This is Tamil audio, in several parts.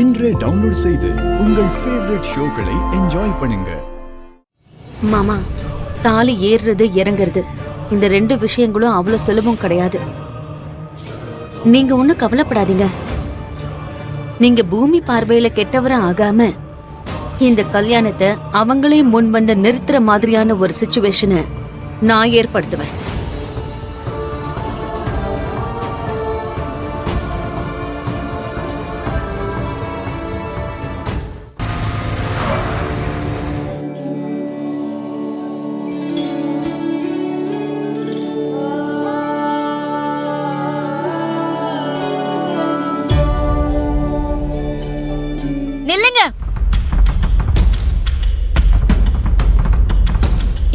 இன்றே டவுன்லோட் செய்து உங்கள் ஃபேவரட் ஷோக்களை என்ஜாய் பண்ணுங்க. மாமா, தாலி ஏறுறது இறங்குறது இந்த ரெண்டு விஷயங்களும் அவ்வளவு சுலபம் கிடையாது. நீங்க ஒண்ணும் கவலைப்படாதீங்க. நீங்க பூமி பார்வையில கெட்டவரா ஆகாம இந்த கல்யாணத்தை அவங்களே முன் வந்து நிறுத்துற மாதிரியான ஒரு சிச்சுவேஷனை நான் ஏற்படுத்துவேன். நில்லுங்க.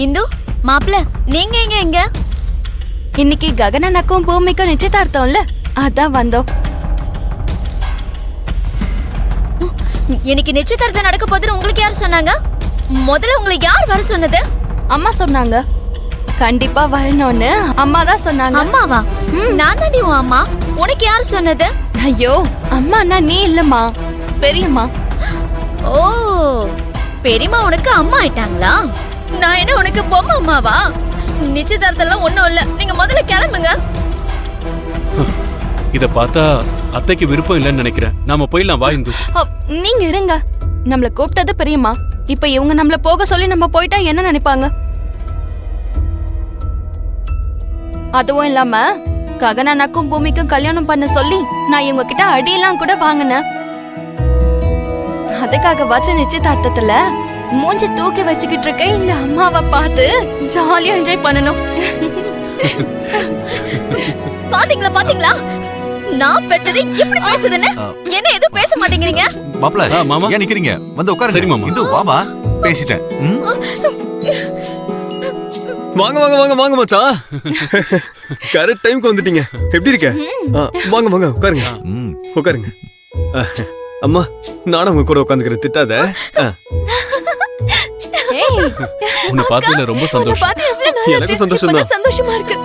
இந்து மாப்ள, நீங்க எங்க? இன்னைக்கு ககனனுக்கும் பூமிக்கும் நிச்சயதார்த்தம்ல, அதான் வந்தோம். இன்னைக்கு நிச்சயதார்த்தம் நடக்க போகுதுன்னு உங்களுக்கு யார் சொன்னாங்க? முதல்ல உங்களுக்கு யார் வர சொன்னது? அம்மா சொன்னாங்க. கண்டிப்பா வரணும்னு அம்மா தான் சொன்னாங்க. அம்மாவா? நான் தாண்டி உன் அம்மா. உனக்கு யார் சொன்னது? ஐயோ, அம்மானா நீ இல்லம்மா, பெரியம்மா. ஓ, பெரியம்மா உனக்கு அம்மா ஆயிட்டாங்களா? நான் என்ன உனக்கு பொம்மை அம்மாவா? நிச்சயதார்த்தம் ஒண்ணும் இல்ல, நீங்க முதல்ல கிளம்புங்க. இத பார்த்தா அத்தைக்கு விருப்பம் இல்லைன்னு நினைக்கிறேன். நாம போயிடலாம், வா இந்து. நீங்க இருங்க, நம்மள கூப்பிட்டது பெரியம்மா. இப்ப இவங்க நம்மள போக சொல்லி நம்ம போயிட்டா என்ன நினைப்பாங்க? அதுவும் இல்லாம ககனனுக்கும் பூமிக்கும் கல்யாணம் பண்ண சொல்லி நான் இவங்க கிட்ட அடியெல்லாம் கூட வாங்கினேன். அதுக்காக வச்ச நிச்சயதார்த்தத்துல மூஞ்சி தூக்கி வச்சுக்கிட்டு இருக்க இந்த அம்மாவை பார்த்து ஜாலியா என்ஜாய் பண்ணணும். பாத்தீங்களா நான் பெற்றது இப்படி பேசுதுன்னு? என்ன எதுவும் பேச மாட்டேங்கிறீங்க? மாப்ள, மாமா ஏன் நிக்கிறீங்க? வந்து உட்காருங்க. சரி மாமா. இந்து வாமா, பேசிட்டேன். வாங்க வாங்க வாங்க வாங்க மச்சான். கரெக்ட் டைம்க்கு வந்துட்டீங்க. எப்படி இருக்க? வாங்க வாங்க உட்காருங்க. உட்காருங்க. அம்மா, நானும் உங்க கூட உட்காந்துக்கிறேன், திட்டாத. உன்னை பார்த்ததுல ரொம்ப சந்தோஷம். எனக்கு சந்தோஷம் தான். சந்தோஷமா இருக்கு.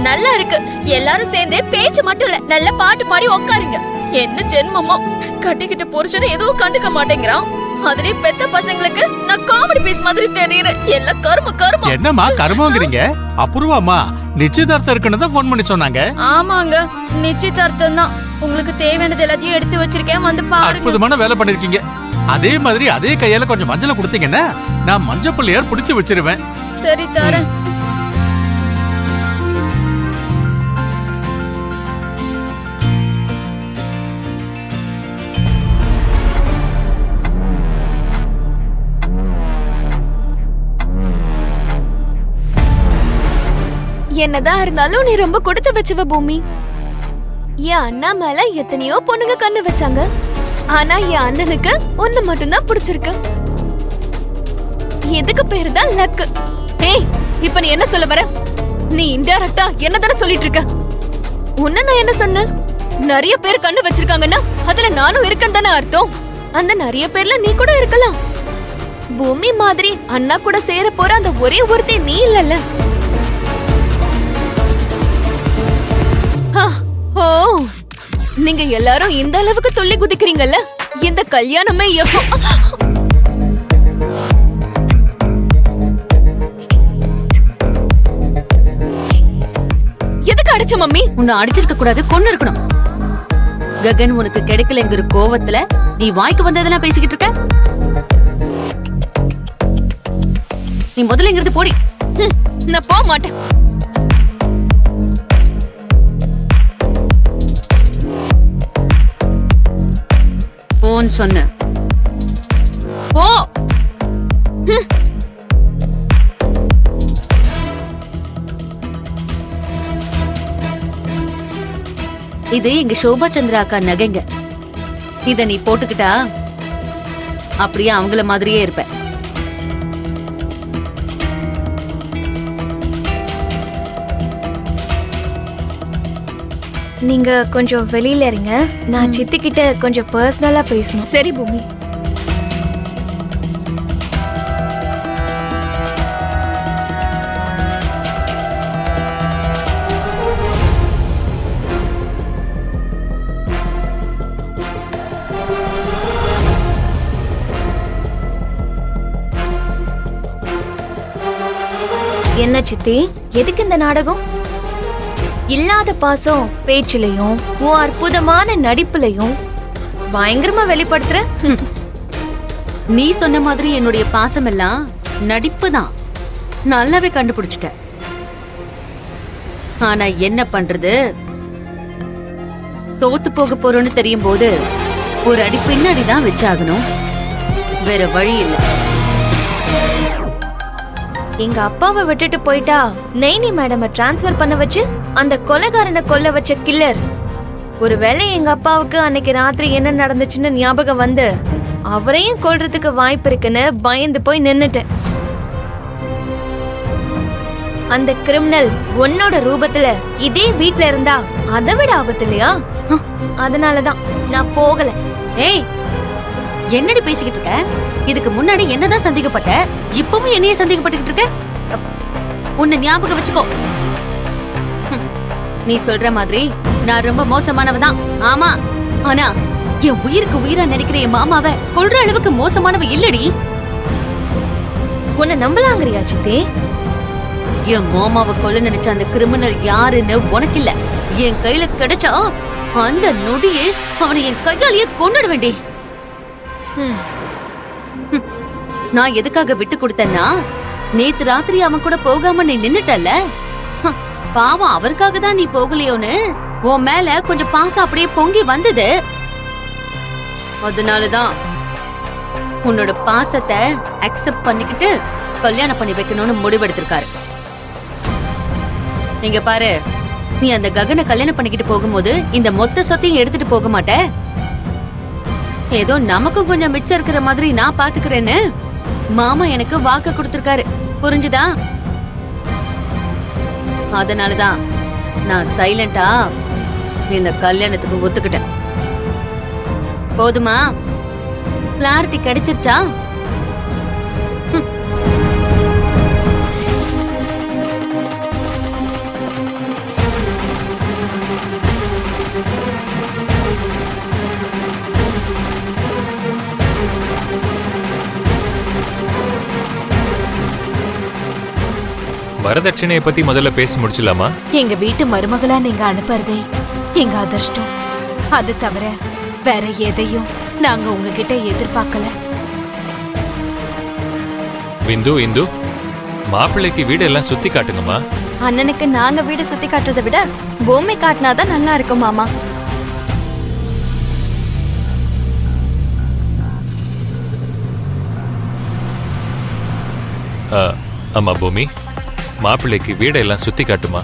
நல்லா இருக்கு. எல்லாரும் சேர்ந்து பேச்சு மட்டும் இல்ல, நல்ல பாட்டு பாடி உட்காருங்க. என்ன ஜென்மமோ, கட்டிக்கிட்ட புருஷனை எதுவும் கண்டுக்க மாட்டேங்கிறான். அதுலயே பெத்த பசங்களுக்கு நான் காமெடி பீஸ் மாதிரி தெரியுறேன். எல்லாம் கர்மம். என்னம்மா கர்மங்கிறீங்க? அப்புறமா நிச்சயதார்த்தம் இருக்குன்னு தான் ஃபோன் பண்ணி சொன்னாங்க. ஆமாங்க, நிச்சயதார்த்தம் தான். உங்களுக்கு தேவையானது எல்லாத்தையும் எடுத்து வச்சிருக்கேன், வந்து பாருங்க. அற்புதமான வேலை பண்ணிருக்கீங்க. அதே மாதிரி அதே கையால கொஞ்சம் மஞ்சளை கொடுத்தீங்கன்னா நான் மஞ்சள் பிள்ளையார் பிடிச்சு வச்சிருவேன். சரி தரேன். என்னதான் இருந்தாலும் நீ ரொம்ப கொடுத்து வச்சவ பூமி. என் அண்ணா மேல எத்தனையோ பொண்ணுங்க கண்ணு வச்சாங்க. ஆனா என் அண்ணனுக்கு ஒண்ணு மட்டும்தான் பிடிச்சிருக்கு. எதுக்கு பேரு தான் லக். ஏய், இப்ப நீ என்ன சொல்ல வர? நீ இன்டைரக்டா என்னதானே சொல்லிட்டு இருக்க? உன்ன நான் என்ன சொன்னேன்? நிறைய பேர் கண்ணு வச்சிருக்காங்கன்னா அதுல நானும் இருக்கேன் தானே அர்த்தம். அந்த நிறைய பேர்ல நீ கூட இருக்கலாம். பூமி மாதிரி அண்ணா கூட சேர போற அந்த ஒரே ஒருத்தி நீ இல்லல்ல. ஓ, நீங்க எல்லாரும் இந்த அளவுக்கு துள்ளி குதிக்கிறீங்கல்ல, இந்த கல்யாணமே எப்போ? எதுக்கு அடிச்ச மம்மி? உன்னை அடிச்சிருக்க கூடாது, கொன்னு இருக்கணும். ககன் உனக்கு கிடைக்கலங்கிற கோவத்துல நீ வாய்க்கு வந்ததெல்லாம் பேசிக்கிட்டு இருக்க. நீ முதல்ல இங்கிருந்து போடி. நான் போக மாட்டேன். போன்னு சொன்ன. போ. இது எங்க சோபா சந்திரா அக்கா நகைங்க. இத நீ போட்டுக்கிட்டா அப்படியே அவங்கள மாதிரியே இருப்ப. நீங்க கொஞ்சம் வெளியில இருங்க, நான் சித்தி கிட்ட கொஞ்சம் பர்சனலா பேசணும். சரி பூமி. என்ன சித்தி, எதுக்கு இந்த நாடகம்? இல்லாத பாசம் பேச்சிலையும் உன் அற்புதமான நடிப்புலையும் பயங்கரமா வெளிப்படுத்துற. நீ சொன்ன மாதிரி என்னுடைய பாசம் எல்லாம் நடிப்பு தான். நல்லாவே கண்டுபிடிச்சிட்ட. ஆனா என்ன பண்றது, தோத்து போக போறோம்னு தெரியும் போது ஒரு அடி பின்னாடி தான் வச்சாகணும். வேற வழி இல்ல. எங்க அப்பாவை விட்டுட்டு போயிட்டா நைனி மேடம டிரான்ஸ்ஃபர் பண்ண வச்சு அந்த கொலைகாரனை கொல்ல வச்ச கில்லர். ஒருவேளை எங்க அப்பாவுக்கு அன்னைக்கு ராத்திரி என்ன நடந்துச்சுன்னு ஞாபகம் வந்து அவரையும் கொல்றதுக்கு வாய்ப்பு இருக்குன்னு பயந்து போய் நின்னுட்டேன். அந்த கிரிமினல் உன்னோட ரூபத்துல இதே வீட்ல இருந்தா அதை விட ஆபத்து இல்லையா? அதனாலதான் நான் போகல. ஏய், என்னடி பேசிக்கிட்டு இருக்க? இதுக்கு முன்னாடி என்னதான் சந்தேகப்பட்ட, இப்பவும் என்னைய சந்தேகப்பட்டுக்கிட்டு இருக்க? உன்னை ஞாபகம் வச்சுக்கோ. நீ சொல்ற மாதிரி நான் ரொம்ப மோசமானவ தான். ஆமா, ஆனா என் உயிருக்கு உயிரா நினைக்கிற என் மாமாவை கொல்ற அளவுக்கு மோசமானவ இல்லடி. உன்னை நம்பலாங்கிறியா சித்தி? என் மாமாவை கொல்ல நினைச்ச அந்த கிரிமினல் யாருன்னு உனக்கு இல்ல. என் கையில கிடைச்சா அந்த நொடியே அவனை என் கையாலேயே கொன்னுட வேண்டி. நான் எதுக்காக விட்டு கொடுத்தேன்னா, நேத்து ராத்திரி அவன் கூட போகாம நீ நின்னுட்டல்ல. பாவம், அவருக்காக தான் நீ போகலையோன்னு உன் மேல கொஞ்சம் பாசம் அப்படியே பொங்கி வந்தது. அதனாலதான் உன்னோட பாசத்தை அக்செப்ட் பண்ணிக்கிட்டு கல்யாணம் பண்ணி வைக்கணும்னு முடிவெடுத்திருக்காரு. நீங்க பாரு, நீ அந்த ககனை கல்யாணம் பண்ணிக்கிட்டு போகும்போது இந்த மொத்த சொத்தையும் எடுத்துட்டு போக மாட்ட. ஏதோ நமக்கும் கொஞ்சம் மிச்சம் இருக்கிற மாதிரி நான் பாத்துக்கிறேன்னு மாமா எனக்கு வாக்கு கொடுத்திருக்காரு. புரிஞ்சுதா? அதனாலதான் நான் சைலண்டா இந்த கல்யாணத்துக்கு ஒத்துக்கிட்டேன். போதுமா? கிளாரிட்டி கிடைச்சிருச்சா? வரதட்சணையை பத்தி முதல்ல பேசி முடிச்சலாமா? எங்க வீட்டு மருமகளா நீங்க அனுப்புறதே எங்க அதிர்ஷ்டம். அது தவிர வேற எதையும் நாங்க உங்ககிட்ட எதிர்பார்க்கல. விந்து, இந்து, மாப்பிள்ளைக்கு வீடு எல்லாம் சுத்தி காட்டுங்கம்மா. அண்ணனுக்கு நாங்க வீடு சுத்தி காட்டுறதை விட பூமி காட்டினாதான் நல்லா இருக்கும் மாமா. அம்மா பூமி, மாப்பிள்ளைக்கு வீடெல்லாம் சுத்தி காட்டுமா.